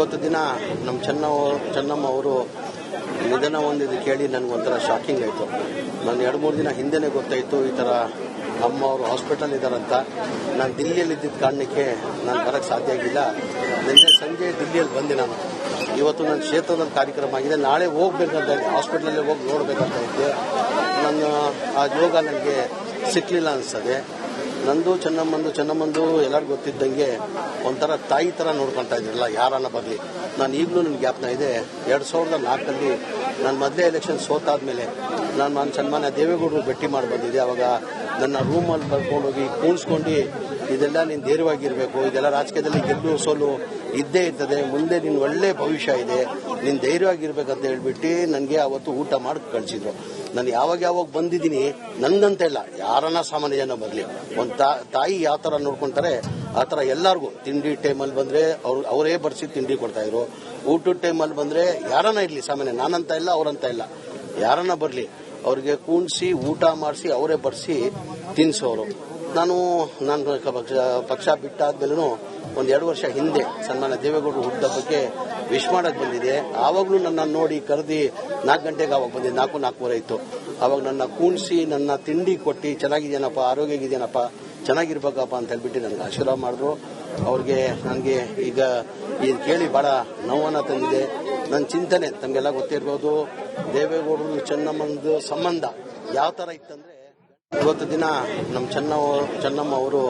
ಇವತ್ತು ದಿನ ನಮ್ಮ ಚೆನ್ನಮ್ಮ ಅವರು ನಿಧನ ಹೊಂದಿದ್ದು ಕೇಳಿ ನನಗೊಂಥರ ಶಾಕಿಂಗ್ ಆಯಿತು. ನಾನು 2-3 ದಿನ ಹಿಂದೆನೇ ಗೊತ್ತಾಯಿತು ಈ ಥರ ಅಮ್ಮ ಅವರು ಹಾಸ್ಪಿಟಲ್ ಇದ್ದಾರಂತ. ನಾನು ದಿಲ್ಲಿಯಲ್ಲಿ ಇದ್ದಿದ್ದ ಕಾರಣಕ್ಕೆ ನಾನು ಬರೋಕ್ಕೆ ಸಾಧ್ಯ ಆಗಿಲ್ಲ. ನಿನ್ನೆ ಸಂಜೆ ದಿಲ್ಲಿಯಲ್ಲಿ ಬಂದೆ. ನಾನು ಇವತ್ತು ನನ್ನ ಕ್ಷೇತ್ರದಲ್ಲಿ ಕಾರ್ಯಕ್ರಮ ಆಗಿದೆ, ನಾಳೆ ಹೋಗ್ಬೇಕಂತ ಇದ್ದೆ, ಹಾಸ್ಪಿಟಲಲ್ಲಿ ಹೋಗಿ ನೋಡಬೇಕಂತ ಇದ್ದೆ. ನಾನು ಆ ಯೋಗ ನನಗೆ ಸಿಕ್ಕಲಿಲ್ಲ ಅನಿಸ್ತದೆ. ನಂದು ಚೆನ್ನಮ್ಮಂದು ಎಲ್ಲರಿಗೂ ಗೊತ್ತಿದ್ದಂಗೆ ಒಂಥರ ತಾಯಿ ಥರ ನೋಡ್ಕೊತಾ ಇದ್ರಲ್ಲ ಯಾರನ್ನ ಬರಲಿ. ನಾನು ಈಗಲೂ ನನ್ನ ಜ್ಞಾಪನ ಇದೆ, 2004 ನಾನು ಮೊದಲೇ ಎಲೆಕ್ಷನ್ ಸೋತಾದ್ಮೇಲೆ ನಾನು ಸನ್ಮಾನ್ಯ ದೇವೇಗೌಡರು ಭೇಟಿ ಮಾಡಿ ಬಂದಿದ್ದೆ. ಅವಾಗ ನನ್ನ ರೂಮಲ್ಲಿ ಕರ್ಕೊಂಡೋಗಿ ಕೂಣಿಸ್ಕೊಂಡು ಇದೆಲ್ಲ ನೀನು ಧೈರ್ಯವಾಗಿರಬೇಕು, ಇದೆಲ್ಲ ರಾಜಕೀಯದಲ್ಲಿ ಗೆದ್ದು ಸೋಲು ಇದ್ದೇ ಇರ್ತದೆ, ಮುಂದೆ ನಿನ್ನ ಒಳ್ಳೆ ಭವಿಷ್ಯ ಇದೆ, ನೀನು ಧೈರ್ಯವಾಗಿರ್ಬೇಕಂತ ಹೇಳ್ಬಿಟ್ಟು ನನಗೆ ಅವತ್ತು ಊಟ ಮಾಡಿ ಕಳಿಸಿದ್ರು. ನಾನು ಯಾವಾಗ ಬಂದಿದ್ದೀನಿ ನನಗಂತ ಇಲ್ಲ, ಯಾರನ್ನ ಸಾಮಾನ್ಯ ಜನ ಬರಲಿ, ಒಂದು ತಾಯಿ ಯಾವ ಥರ ನೋಡ್ಕೊಂತಾರೆ ಆ ಥರ ಎಲ್ಲರಿಗೂ ತಿಂಡಿ ಟೈಮಲ್ಲಿ ಬಂದರೆ ಅವರೇ ಬಡಿಸಿ ತಿಂಡಿ ಕೊಡ್ತಾಯಿದ್ರು. ಊಟದ ಟೈಮಲ್ಲಿ ಬಂದರೆ ಯಾರನ್ನ ಇರಲಿ, ಸಾಮಾನ್ಯ ನಾನಂತ ಇಲ್ಲ ಅವರಂತ ಇಲ್ಲ, ಯಾರನ್ನ ಬರಲಿ ಅವ್ರಿಗೆ ಕೂಣಿಸಿ ಊಟ ಮಾಡಿಸಿ ಅವರೇ ಬಡಿಸಿ ತಿನ್ನಿಸೋರು. ನಾನು ಪಕ್ಷ ಬಿಟ್ಟಾದ್ಮೇಲೂ 1-2 ವರ್ಷ ಹಿಂದೆ ಸನ್ಮಾನ್ಯ ದೇವೇಗೌಡರು ಹುಟ್ಟುಹಬ್ಬಕ್ಕೆ ವಿಶ್ ಮಾಡಕ್ಕೆ ಬಂದಿದೆ. ಆವಾಗಲೂ ನನ್ನ ನೋಡಿ ಕರೆದಿ 4 ಗಂಟೆಗೆ ಆವಾಗ ಬಂದಿದ್ದೆ, 4-4:15 ಇತ್ತು. ಅವಾಗ ನನ್ನ ಕೂಣಿಸಿ ನನ್ನ ತಿಂಡಿ ಕೊಟ್ಟು ಚೆನ್ನಾಗಿದ್ದೇನಪ್ಪ, ಆರೋಗ್ಯಗಿದ್ದೇನಪ್ಪ, ಚೆನ್ನಾಗಿರ್ಬೇಕಪ್ಪ ಅಂತ ಹೇಳ್ಬಿಟ್ಟು ನನಗೆ ಆಶೀರ್ವಾದ ಮಾಡಿದ್ರು. ಅವ್ರಿಗೆ ನನಗೆ ಈಗ ಇದು ಕೇಳಿ ಬಹಳ ನೋವನ್ನು ತಂದಿದೆ. ನನ್ನ ಚಿಂತನೆ ತಮಗೆಲ್ಲ ಗೊತ್ತಿರ್ಬೋದು, ದೇವೇಗೌಡರು ಚೆನ್ನಮ್ಮಂದು ಸಂಬಂಧ ಯಾವ ಥರ ಇತ್ತಂದ್ರೆ, ಇವತ್ತು ದಿನ ನಮ್ಮ ಚೆನ್ನಮ್ಮ ಅವರು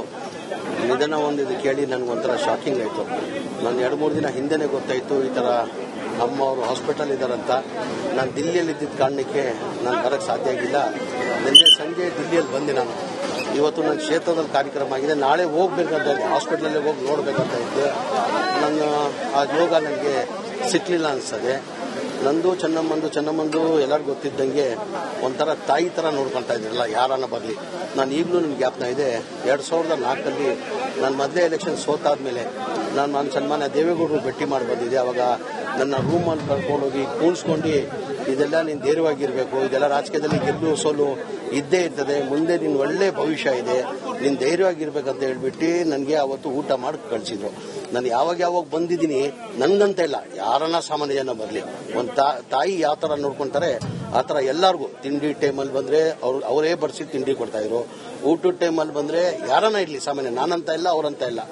ನಿಧನ ಹೊಂದಿದ್ದು ಕೇಳಿ ನನಗೊಂಥರ ಶಾಕಿಂಗ್ ಆಯಿತು. ನಾನು 2-3 ದಿನ ಹಿಂದೆನೇ ಗೊತ್ತಾಯಿತು ಈ ಥರ ಅಮ್ಮ ಅವರು ಹಾಸ್ಪಿಟಲ್ ಇದ್ದಾರಂತ. ನಾನು ದಿಲ್ಲಿಯಲ್ಲಿ ಇದ್ದಿದ್ದ ಕಾರಣಕ್ಕೆ ನಾನು ಬರೋಕ್ಕೆ ಸಾಧ್ಯ ಆಗಿಲ್ಲ. ನಿನ್ನೆ ಸಂಜೆ ದಿಲ್ಲಿಯಲ್ಲಿ ಬಂದೆ. ನಾನು ಇವತ್ತು ನನ್ನ ಕ್ಷೇತ್ರದಲ್ಲಿ ಕಾರ್ಯಕ್ರಮ ಆಗಿದೆ, ನಾಳೆ ಹೋಗ್ಬೇಕಂತ ಇದ್ದೆ, ಹಾಸ್ಪಿಟಲಲ್ಲಿ ಹೋಗಿ ನೋಡಬೇಕಂತ ಇದ್ದೆ. ನಾನು ಆ ಯೋಗ ನನಗೆ ಸಿಕ್ಕಲಿಲ್ಲ ಅನಿಸ್ತದೆ. ನಂದು ಚೆನ್ನಮ್ಮಂದು ಎಲ್ಲರಿಗೂ ಗೊತ್ತಿದ್ದಂಗೆ ಒಂಥರ ತಾಯಿ ಥರ ನೋಡ್ಕೊತಾ ಇದ್ರಲ್ಲ ಯಾರನ್ನ ಬರಲಿ. ನಾನು ಈಗಲೂ ನನ್ನ ಜ್ಞಾಪನ ಇದೆ, 2004 ನಾನು ಮೊದಲೇ ಎಲೆಕ್ಷನ್ ಸೋತಾದ್ಮೇಲೆ ನಾನು ಸನ್ಮಾನ್ಯ ದೇವೇಗೌಡರು ಭೇಟಿ ಮಾಡಿ ಬಂದಿದ್ದೆ. ಅವಾಗ ನನ್ನ ರೂಮಲ್ಲಿ ಕರ್ಕೊಂಡೋಗಿ ಕೂಣಿಸ್ಕೊಂಡು ಇದೆಲ್ಲ ನೀನು ಧೈರ್ಯವಾಗಿರಬೇಕು, ಇದೆಲ್ಲ ರಾಜಕೀಯದಲ್ಲಿ ಗೆದ್ದು ಸೋಲು ಇದ್ದೇ ಇರ್ತದೆ, ಮುಂದೆ ನಿನ್ನ ಒಳ್ಳೆ ಭವಿಷ್ಯ ಇದೆ, ನೀನು ಧೈರ್ಯವಾಗಿರ್ಬೇಕಂತ ಹೇಳ್ಬಿಟ್ಟು ನನಗೆ ಅವತ್ತು ಊಟ ಮಾಡಿ ಕಳಿಸಿದ್ರು. ನಾನು ಯಾವಾಗ ಬಂದಿದ್ದೀನಿ ನನಗಂತ ಇಲ್ಲ, ಯಾರನ್ನ ಸಾಮಾನ್ಯ ಜನ ಬರಲಿ, ಒಂದು ತಾಯಿ ಯಾವ ಥರ ನೋಡ್ಕೊಂತಾರೆ ಆ ಥರ ಎಲ್ಲರಿಗೂ ತಿಂಡಿ ಟೈಮಲ್ಲಿ ಬಂದರೆ ಅವರೇ ಬಡಿಸಿ ತಿಂಡಿ ಕೊಡ್ತಾಯಿದ್ರು. ಊಟದ ಟೈಮಲ್ಲಿ ಬಂದರೆ ಯಾರನ್ನ ಇರಲಿ, ಸಾಮಾನ್ಯ ನಾನಂತ ಇಲ್ಲ ಅವರಂತ ಇಲ್ಲ,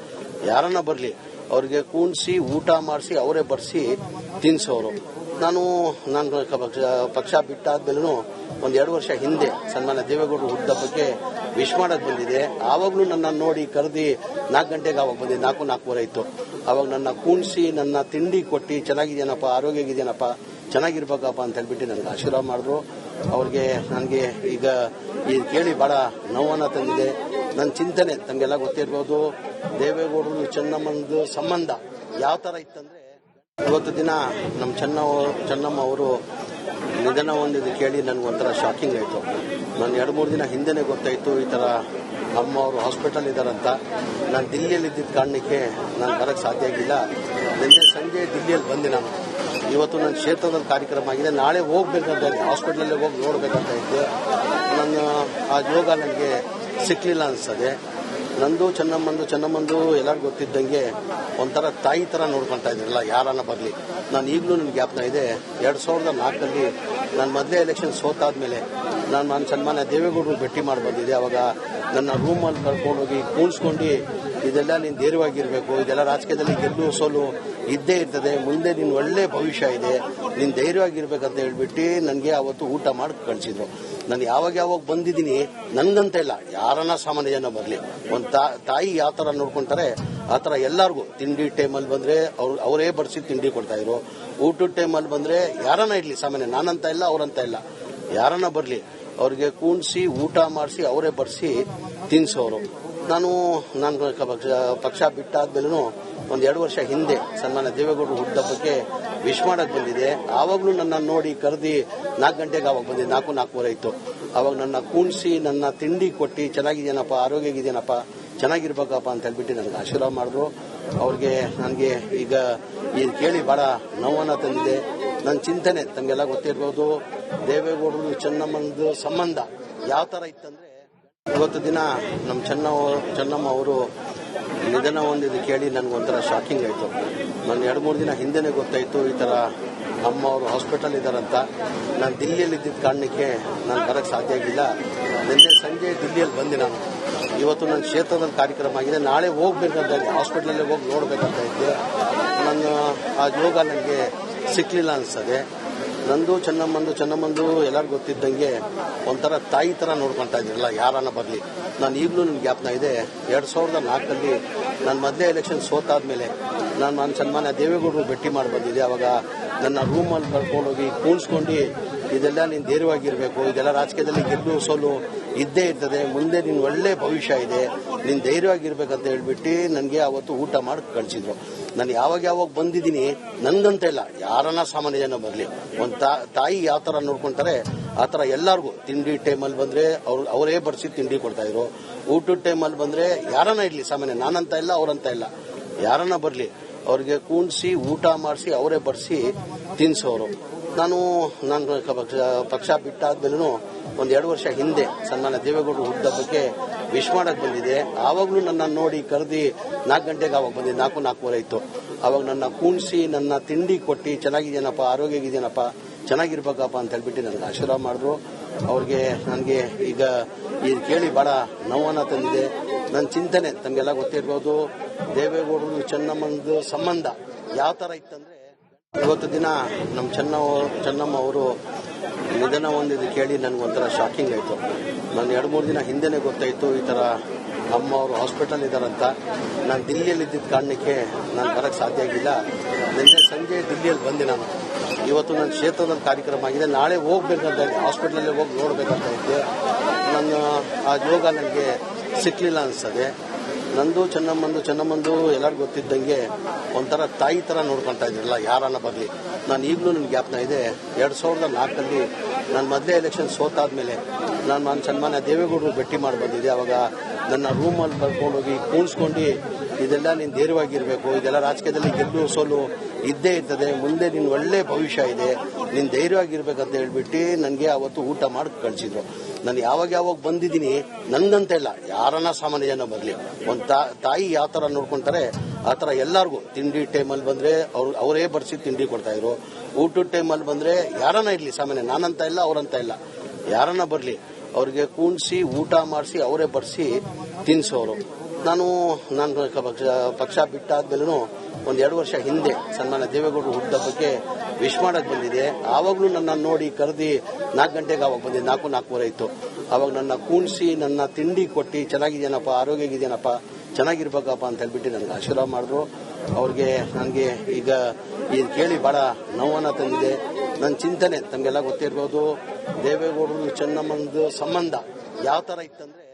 ಯಾರನ್ನ ಬರಲಿ ಅವ್ರಿಗೆ ಕೂಣಿಸಿ ಊಟ ಮಾಡಿಸಿ ಅವರೇ ಬಡಿಸಿ ತಿನ್ನಿಸೋರು. ನಾನು ಪಕ್ಷ ಬಿಟ್ಟಾದ್ಮೇಲೂ 1-2 ವರ್ಷ ಹಿಂದೆ ಸನ್ಮಾನ್ಯ ದೇವೇಗೌಡರು ಹುಟ್ಟುಹಬ್ಬಕ್ಕೆ ವಿಶ್ ಮಾಡಕ್ಕೆ ಬಂದಿದೆ. ಆವಾಗಲೂ ನನ್ನ ನೋಡಿ ಕರೆದಿ 4 ಗಂಟೆಗೆ ಆವಾಗ ಬಂದಿದ್ದೆ, 4-4:15 ಇತ್ತು. ಅವಾಗ ನನ್ನ ಕೂಣಿಸಿ ನನ್ನ ತಿಂಡಿ ಕೊಟ್ಟು ಚೆನ್ನಾಗಿದ್ದೇನಪ್ಪ, ಆರೋಗ್ಯಗಿದ್ದೇನಪ್ಪ, ಚೆನ್ನಾಗಿರ್ಬೇಕಪ್ಪ ಅಂತ ಹೇಳ್ಬಿಟ್ಟು ನನಗೆ ಆಶೀರ್ವಾದ ಮಾಡಿದ್ರು. ಅವ್ರಿಗೆ ನನಗೆ ಈಗ ಇದು ಕೇಳಿ ಬಹಳ ನೋವನ್ನು ತಂದಿದೆ. ನನ್ನ ಚಿಂತನೆ ತಮಗೆಲ್ಲ ಗೊತ್ತಿರ್ಬೋದು, ದೇವೇಗೌಡರು ಚೆನ್ನಮ್ಮಂದು ಸಂಬಂಧ ಯಾವ ಥರ ಇತ್ತಂದ್ರೆ, ಇವತ್ತು ದಿನ ನಮ್ಮ ಚೆನ್ನಮ್ಮ ಅವರು ನಿಧನ ಹೊಂದಿದ್ದು ಕೇಳಿ ನನಗೊಂಥರ ಶಾಕಿಂಗ್ ಆಯಿತು. ನಾನು 2-3 ದಿನ ಹಿಂದೆನೇ ಗೊತ್ತಾಯಿತು ಈ ಥರ ಅಮ್ಮ ಅವರು ಹಾಸ್ಪಿಟಲ್ ಇದ್ದಾರಂತ. ನಾನು ದಿಲ್ಲಿಯಲ್ಲಿ ಇದ್ದಿದ್ದ ಕಾರಣಕ್ಕೆ ನಾನು ಬರೋಕ್ಕೆ ಸಾಧ್ಯ ಆಗಿಲ್ಲ. ನಿನ್ನೆ ಸಂಜೆ ದಿಲ್ಲಿಯಲ್ಲಿ ಬಂದೆ. ನಾನು ಇವತ್ತು ನನ್ನ ಕ್ಷೇತ್ರದಲ್ಲಿ ಕಾರ್ಯಕ್ರಮ ಆಗಿದೆ, ನಾಳೆ ಹೋಗ್ಬೇಕಂತ ಇದ್ದೆ, ಹಾಸ್ಪಿಟಲಲ್ಲಿ ಹೋಗಿ ನೋಡಬೇಕಂತ ಇದ್ದೆ. ನಾನು ಆ ಯೋಗ ನನಗೆ ಸಿಕ್ಕಲಿಲ್ಲ ಅನಿಸ್ತದೆ. ನಂದು ಚೆನ್ನಮ್ಮಂದು ಎಲ್ಲರಿಗೂ ಗೊತ್ತಿದ್ದಂಗೆ ಒಂಥರ ತಾಯಿ ಥರ ನೋಡ್ಕೊತಾ ಇದ್ರಲ್ಲ ಯಾರನ್ನ ಬರಲಿ. ನಾನು ಈಗಲೂ ನನ್ನ ಜ್ಞಾಪನ ಇದೆ, 2004 ನಾನು ಮೊದಲೇ ಎಲೆಕ್ಷನ್ ಸೋತಾದ್ಮೇಲೆ ನಾನು ಸನ್ಮಾನ್ಯ ದೇವೇಗೌಡರು ಭೇಟಿ ಮಾಡಿ ಬಂದಿದ್ದೆ. ಅವಾಗ ನನ್ನ ರೂಮಲ್ಲಿ ಕರ್ಕೊಂಡೋಗಿ ಕೂಣಿಸ್ಕೊಂಡು ಇದೆಲ್ಲ ನೀನು ಧೈರ್ಯವಾಗಿರಬೇಕು, ಇದೆಲ್ಲ ರಾಜಕೀಯದಲ್ಲಿ ಗೆದ್ದು ಸೋಲು ಇದ್ದೇ ಇರ್ತದೆ, ಮುಂದೆ ನಿನ್ನ ಒಳ್ಳೆ ಭವಿಷ್ಯ ಇದೆ, ನೀನು ಧೈರ್ಯವಾಗಿರ್ಬೇಕಂತ ಹೇಳ್ಬಿಟ್ಟು ನನಗೆ ಅವತ್ತು ಊಟ ಮಾಡಿ ಕಳಿಸಿದ್ರು. ನಾನು ಯಾವಾಗ ಬಂದಿದ್ದೀನಿ ನನಗಂತ ಇಲ್ಲ, ಯಾರನ್ನ ಸಾಮಾನ್ಯ ಜನ ಬರಲಿ, ಒಂದು ತಾಯಿ ಯಾವ ಥರ ನೋಡ್ಕೊಂತಾರೆ ಆ ಥರ ಎಲ್ಲರಿಗೂ ತಿಂಡಿ ಟೈಮಲ್ಲಿ ಬಂದರೆ ಅವರೇ ಬಡಿಸಿ ತಿಂಡಿ ಕೊಡ್ತಾಯಿದ್ರು. ಊಟದ ಟೈಮಲ್ಲಿ ಬಂದರೆ ಯಾರನ್ನ ಇರಲಿ, ಸಾಮಾನ್ಯ ನಾನಂತ ಇಲ್ಲ ಅವರಂತ ಇಲ್ಲ, ಯಾರನ್ನ ಬರಲಿ ಅವ್ರಿಗೆ ಕೂಣಿಸಿ ಊಟ ಮಾಡಿಸಿ ಅವರೇ ಬಡಿಸಿ ತಿನ್ನಿಸೋರು. ನಾನು ಪಕ್ಷ ಬಿಟ್ಟಾದ್ಮೇಲೂ 1-2 ವರ್ಷ ಹಿಂದೆ ಸನ್ಮಾನ್ಯ ದೇವೇಗೌಡರು ಹುಟ್ಟುಹಬ್ಬಕ್ಕೆ ವಿಶ್ ಮಾಡಕ್ಕೆ ಬಂದಿದೆ. ಆವಾಗಲೂ ನನ್ನ ನೋಡಿ ಕರೆದಿ 4 ಗಂಟೆಗೆ ಆವಾಗ ಬಂದಿದ್ದೆ, 4-4:15 ಇತ್ತು. ಅವಾಗ ನನ್ನ ಕೂಣಿಸಿ ನನ್ನ ತಿಂಡಿ ಕೊಟ್ಟು ಚೆನ್ನಾಗಿದ್ದೇನಪ್ಪ, ಆರೋಗ್ಯಗಿದ್ದೇನಪ್ಪ, ಚೆನ್ನಾಗಿರ್ಬೇಕಪ್ಪ ಅಂತ ಹೇಳ್ಬಿಟ್ಟು ನನಗೆ ಆಶೀರ್ವಾದ ಮಾಡಿದ್ರು. ಅವ್ರಿಗೆ ನನಗೆ ಈಗ ಇದು ಕೇಳಿ ಬಹಳ ನೋವನ್ನು ತಂದಿದೆ. ನನ್ನ ಚಿಂತನೆ ತಮಗೆಲ್ಲ ಗೊತ್ತಿರ್ಬೋದು, ದೇವೇಗೌಡರು ಚೆನ್ನಮ್ಮಂದು ಸಂಬಂಧ ಯಾವ ಥರ ಇತ್ತಂದ್ರೆ, ಇವತ್ತು ದಿನ ನಮ್ಮ ಚೆನ್ನಮ್ಮ ಅವರು ನಿಧನ ಹೊಂದಿದ್ದು ಕೇಳಿ ನನಗೊಂಥರ ಶಾಕಿಂಗ್ ಆಯಿತು. ನಾನು 2-3 ದಿನ ಹಿಂದೆನೇ ಗೊತ್ತಾಯಿತು ಈ ಥರ ಅಮ್ಮ ಅವರು ಹಾಸ್ಪಿಟಲ್ ಇದ್ದಾರಂತ. ನಾನು ದಿಲ್ಲಿಯಲ್ಲಿ ಇದ್ದಿದ್ದ ಕಾರಣಕ್ಕೆ ನಾನು ಬರೋಕ್ಕೆ ಸಾಧ್ಯ ಆಗಿಲ್ಲ. ನಿನ್ನೆ ಸಂಜೆ ದಿಲ್ಲಿಯಲ್ಲಿ ಬಂದೆ ನಾನು. ಇವತ್ತು ನನ್ನ ಕ್ಷೇತ್ರದಲ್ಲಿ ಕಾರ್ಯಕ್ರಮ ಆಗಿದೆ. ನಾಳೆ ಹೋಗ್ಬೇಕಂತ ಇದ್ದೆ, ಹಾಸ್ಪಿಟ್ಲಲ್ಲಿ ಹೋಗಿ ನೋಡಬೇಕಂತ ಇದ್ದೆ. ನಾನು ಆ ಯೋಗ ನನಗೆ ಸಿಕ್ಕಲಿಲ್ಲ ಅನಿಸ್ತದೆ. ನಂದು ಚೆನ್ನಮ್ಮಂದು ಎಲ್ಲರಿಗೂ ಗೊತ್ತಿದ್ದಂಗೆ ಒಂಥರ ತಾಯಿ ಥರ ನೋಡ್ಕೊತಾ ಇದ್ದಿರಲ್ಲ, ಯಾರನ್ನ ಬರಲಿ. ನಾನು ಈಗಲೂ ನನ್ನ ಜ್ಞಾಪನ ಇದೆ, 2004 ನಾನು ಮೊದಲೇ ಎಲೆಕ್ಷನ್ ಸೋತಾದ್ಮೇಲೆ ನಾನು ಸನ್ಮಾನ್ಯ ದೇವೇಗೌಡರು ಭೇಟಿ ಮಾಡಿ ಬಂದಿದ್ದೆ. ಅವಾಗ ನನ್ನ ರೂಮಲ್ಲಿ ಕರ್ಕೊಂಡೋಗಿ ಕೂಣಿಸ್ಕೊಂಡು, ಇದೆಲ್ಲ ನೀನು ಧೈರ್ಯವಾಗಿರಬೇಕು, ಇದೆಲ್ಲ ರಾಜಕೀಯದಲ್ಲಿ ಗೆದ್ದು ಸೋಲು ಇದ್ದೇ ಇರ್ತದೆ, ಮುಂದೆ ನಿನ್ನ ಒಳ್ಳೆ ಭವಿಷ್ಯ ಇದೆ, ನೀನು ಧೈರ್ಯವಾಗಿರ್ಬೇಕಂತ ಹೇಳ್ಬಿಟ್ಟು ನನಗೆ ಅವತ್ತು ಊಟ ಮಾಡಿ ಕಳಿಸಿದ್ರು. ನಾನು ಯಾವಾಗ ಬಂದಿದ್ದೀನಿ, ನನಗಂತ ಇಲ್ಲ, ಯಾರನ್ನ ಸಾಮಾನ್ಯ ಜನ ಬರಲಿ, ಒಂದು ತಾಯಿ ಯಾವ ಥರ ನೋಡ್ಕೊಂತಾರೆ ಆ ಥರ ಎಲ್ಲರಿಗೂ ತಿಂಡಿ ಟೈಮಲ್ಲಿ ಬಂದರೆ ಅವರೇ ಬಡಿಸಿ ತಿಂಡಿ ಕೊಡ್ತಾಯಿದ್ರು. ಊಟದ ಟೈಮಲ್ಲಿ ಬಂದರೆ ಯಾರನ್ನ ಇರಲಿ, ಸಾಮಾನ್ಯ ನಾನಂತ ಇಲ್ಲ ಅವರಂತ ಇಲ್ಲ, ಯಾರನ್ನ ಬರಲಿ ಅವ್ರಿಗೆ ಕೂಣಿಸಿ ಊಟ ಮಾಡಿಸಿ ಅವರೇ ಬಡಿಸಿ ತಿನ್ನಿಸೋರು. ನಾನು ಪಕ್ಷ ಬಿಟ್ಟಾದ್ಮೇಲೂ 1-2 ವರ್ಷ ಹಿಂದೆ ಸನ್ಮಾನ್ಯ ದೇವೇಗೌಡರು ಹುಟ್ಟುಹಬ್ಬಕ್ಕೆ ವಿಶ್ ಮಾಡಕ್ಕೆ ಬಂದಿದೆ. ಆವಾಗಲೂ ನನ್ನ ನೋಡಿ ಕರೆದಿ 4 ಗಂಟೆಗೆ ಆವಾಗ ಬಂದಿದ್ದೆ, 4-4:15 ಇತ್ತು. ಆವಾಗ ನನ್ನ ಕೂಣಿಸಿ ನನ್ನ ತಿಂಡಿ ಕೊಟ್ಟು ಚೆನ್ನಾಗಿದ್ದೇನಪ್ಪ, ಆರೋಗ್ಯ ಇದೆಯೇನಪ್ಪ, ಚೆನ್ನಾಗಿರ್ಬೇಕಪ್ಪ ಅಂತ ಹೇಳ್ಬಿಟ್ಟು ನನಗೆ ಆಶೀರ್ವಾದ ಮಾಡಿದ್ರು. ಅವ್ರಿಗೆ ನನಗೆ ಈಗ ಇದು ಕೇಳಿ ಭಾಳ ನೋವನ್ನು ತಂದಿದೆ. ನನ್ನ ಚಿಂತನೆ ತಮಗೆಲ್ಲ ಗೊತ್ತಿರ್ಬೋದು, ದೇವೇಗೌಡರು ಚೆನ್ನಮ್ಮಂದು ಸಂಬಂಧ ಯಾವ ಥರ ಇತ್ತಂದ್ರೆ, ಇವತ್ತು ದಿನ ನಮ್ಮ ಚೆನ್ನಮ್ಮ ಅವರು ನಿಧನ ಹೊಂದಿದ್ದು ಕೇಳಿ ನನಗೊಂಥರ ಶಾಕಿಂಗ್ ಆಯಿತು. ನಾನು 2-3 ದಿನ ಹಿಂದೆನೇ ಗೊತ್ತಾಯಿತು ಈ ಥರ ಅಮ್ಮ ಅವರು ಹಾಸ್ಪಿಟಲ್ ಇದ್ದಾರಂತ. ನಾನು ದಿಲ್ಲಿಯಲ್ಲಿ ಇದ್ದಿದ್ದ ಕಾರಣಕ್ಕೆ ನಾನು ಬರೋಕ್ಕೆ ಸಾಧ್ಯ ಆಗಿಲ್ಲ. ನಿನ್ನೆ ಸಂಜೆ ದಿಲ್ಲಿಯಲ್ಲಿ ಬಂದೆ ನಾನು. ಇವತ್ತು ನನ್ನ ಕ್ಷೇತ್ರದಲ್ಲಿ ಕಾರ್ಯಕ್ರಮ ಆಗಿದೆ. ನಾಳೆ ಹೋಗ್ಬೇಕಂತ ಇದ್ದೆ, ಹಾಸ್ಪಿಟ್ಲಲ್ಲಿ ಹೋಗಿ ನೋಡಬೇಕಂತ ಇದ್ದೆ. ಆ ಯೋಗ ನನಗೆ ಸಿಕ್ಕಲಿಲ್ಲ ಅನಿಸ್ತದೆ. ನಂದು ಚೆನ್ನಮ್ಮಂದು ಎಲ್ಲರಿಗೂ ಗೊತ್ತಿದ್ದಂಗೆ ಒಂಥರ ತಾಯಿ ಥರ ನೋಡ್ಕೊತಾ ಇದ್ದಿರಲ್ಲ, ಯಾರನ್ನ ಬರಲಿ. ನಾನು ಈಗಲೂ ನನ್ನ ಜ್ಞಾಪನ ಇದೆ, 2004 ನಾನು ಮೊದಲೇ ಎಲೆಕ್ಷನ್ ಸೋತಾದ್ಮೇಲೆ ನಾನು ಸನ್ಮಾನ್ಯ ದೇವೇಗೌಡರು ಭೇಟಿ ಮಾಡಿ ಬಂದಿದ್ದೆ. ಅವಾಗ ನನ್ನ ರೂಮಲ್ಲಿ ಕರ್ಕೊಂಡೋಗಿ ಕೂಣಿಸ್ಕೊಂಡು, ಇದೆಲ್ಲ ನೀನು ಧೈರ್ಯವಾಗಿರಬೇಕು, ಇದೆಲ್ಲ ರಾಜಕೀಯದಲ್ಲಿ ಗೆದ್ದು ಸೋಲು ಇದ್ದೇ ಇರ್ತದೆ, ಮುಂದೆ ನಿನ್ನ ಒಳ್ಳೆ ಭವಿಷ್ಯ ಇದೆ, ನೀನು ಧೈರ್ಯವಾಗಿರ್ಬೇಕಂತ ಹೇಳ್ಬಿಟ್ಟು ನನಗೆ ಅವತ್ತು ಊಟ ಮಾಡಿ ಕಳಿಸಿದ್ರು. ನಾನು ಯಾವಾಗ ಬಂದಿದ್ದೀನಿ, ನನಗಂತ ಇಲ್ಲ, ಯಾರನ್ನ ಸಾಮಾನ್ಯ ಜನ ಬರಲಿ, ಒಂದು ತಾಯಿ ಯಾವ ಥರ ನೋಡ್ಕೊಂತಾರೆ ಆ ಥರ ಎಲ್ಲರಿಗೂ ತಿಂಡಿ ಟೈಮಲ್ಲಿ ಬಂದರೆ ಅವರೇ ಬಡಿಸಿ ತಿಂಡಿ ಕೊಡ್ತಾಯಿದ್ರು. ಊಟದ ಟೈಮಲ್ಲಿ ಬಂದರೆ ಯಾರನ್ನ ಇರಲಿ, ಸಾಮಾನ್ಯ ನಾನಂತ ಇಲ್ಲ ಅವರಂತ ಇಲ್ಲ, ಯಾರನ್ನ ಬರಲಿ ಅವ್ರಿಗೆ ಕೂಣಿಸಿ ಊಟ ಮಾಡಿಸಿ ಅವರೇ ಬಡಿಸಿ ತಿನ್ನಿಸೋರು. ನಾನು ಪಕ್ಷ ಬಿಟ್ಟಾದ್ಮೇಲೂ 1-2 ವರ್ಷ ಹಿಂದೆ ಸನ್ಮಾನ್ಯ ದೇವೇಗೌಡರು ಹುಟ್ಟುಹಬ್ಬಕ್ಕೆ ವಿಶ್ ಮಾಡಕ್ಕೆ ಬಂದಿದೆ. ಆವಾಗಲೂ ನನ್ನ ನೋಡಿ ಕರೆದಿ 4 ಗಂಟೆಗೆ ಆವಾಗ ಬಂದಿದ್ದೆ, 4-4:15 ಇತ್ತು. ಆವಾಗ ನನ್ನ ಕೂಣಿಸಿ ನನ್ನ ತಿಂಡಿ ಕೊಟ್ಟು ಚೆನ್ನಾಗಿದ್ದೇನಪ್ಪ, ಆರೋಗ್ಯ ಇದೆಯೇನಪ್ಪ, ಚೆನ್ನಾಗಿರ್ಬೇಕಪ್ಪ ಅಂತ ಹೇಳ್ಬಿಟ್ಟು ನನಗೆ ಆಶೀರ್ವಾದ ಮಾಡಿದ್ರು. ಅವ್ರಿಗೆ ನನಗೆ ಈಗ ಇದು ಕೇಳಿ ಭಾಳ ನೋವನ್ನು ತಂದಿದೆ. ನನ್ನ ಚಿಂತನೆ ತಮಗೆಲ್ಲ ಗೊತ್ತಿರ್ಬೋದು, ದೇವೇಗೌಡರು ಚೆನ್ನಮ್ಮಂದು ಸಂಬಂಧ ಯಾವ ಥರ ಇತ್ತಂದ್ರೆ